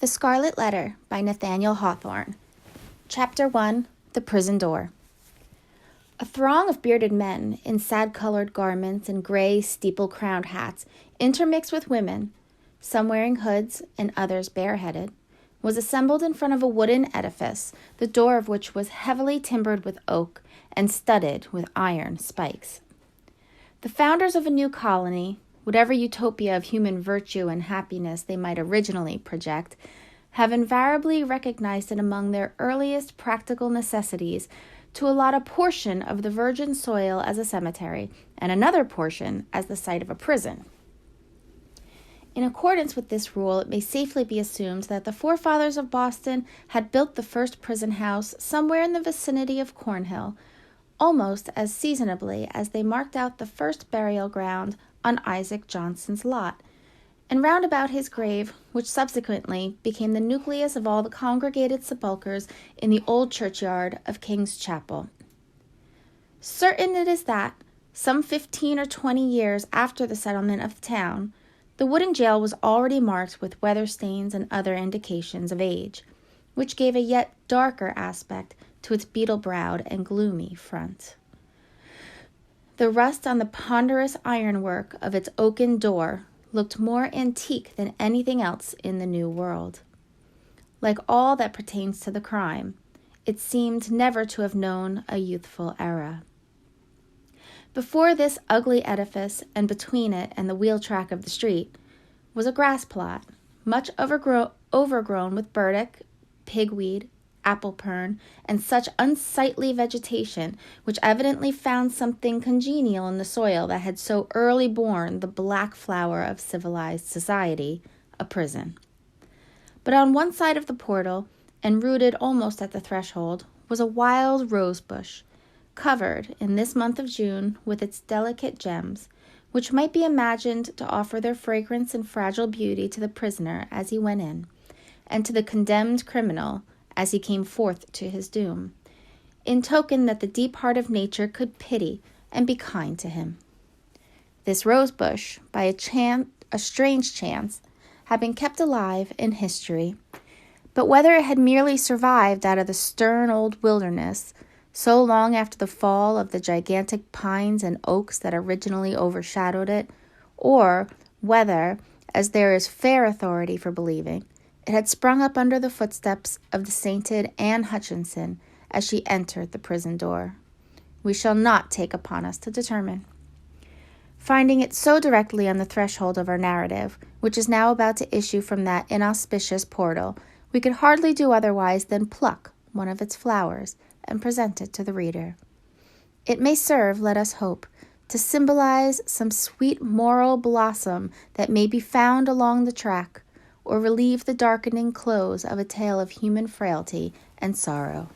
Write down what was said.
The Scarlet Letter by Nathaniel Hawthorne. Chapter 1. The Prison Door. A throng of bearded men in sad-colored garments and gray steeple-crowned hats, intermixed with women, some wearing hoods and others bareheaded, was assembled in front of a wooden edifice, the door of which was heavily timbered with oak and studded with iron spikes. The founders of a new colony, whatever utopia of human virtue and happiness they might originally project, have invariably recognized it among their earliest practical necessities to allot a portion of the virgin soil as a cemetery and another portion as the site of a prison. In accordance with this rule, it may safely be assumed that the forefathers of Boston had built the first prison house somewhere in the vicinity of Cornhill, almost as seasonably as they marked out the first burial ground on Isaac Johnson's lot, and round about his grave, which subsequently became the nucleus of all the congregated sepulchres in the old churchyard of King's Chapel. Certain it is that, some 15 or 20 years after the settlement of the town, the wooden jail was already marked with weather stains and other indications of age, which gave a yet darker aspect to its beetle-browed and gloomy front. The rust on the ponderous ironwork of its oaken door looked more antique than anything else in the New World. Like all that pertains to the crime, it seemed never to have known a youthful era. Before this ugly edifice, and between it and the wheel track of the street, was a grass plot, much overgrown with burdock, pigweed, apple-pern, and such unsightly vegetation, which evidently found something congenial in the soil that had so early borne the black flower of civilized society, a prison. But on one side of the portal, and rooted almost at the threshold, was a wild rose bush, covered, in this month of June, with its delicate gems, which might be imagined to offer their fragrance and fragile beauty to the prisoner as he went in, and to the condemned criminal as he came forth to his doom, in token that the deep heart of nature could pity and be kind to him. This rose-bush, by a strange chance, had been kept alive in history, but whether it had merely survived out of the stern old wilderness, so long after the fall of the gigantic pines and oaks that originally overshadowed it, or whether, as there is fair authority for believing, it had sprung up under the footsteps of the sainted Anne Hutchinson as she entered the prison door, we shall not take upon us to determine. Finding it so directly on the threshold of our narrative, which is now about to issue from that inauspicious portal, we could hardly do otherwise than pluck one of its flowers and present it to the reader. It may serve, let us hope, to symbolize some sweet moral blossom that may be found along the track, or relieve the darkening close of a tale of human frailty and sorrow.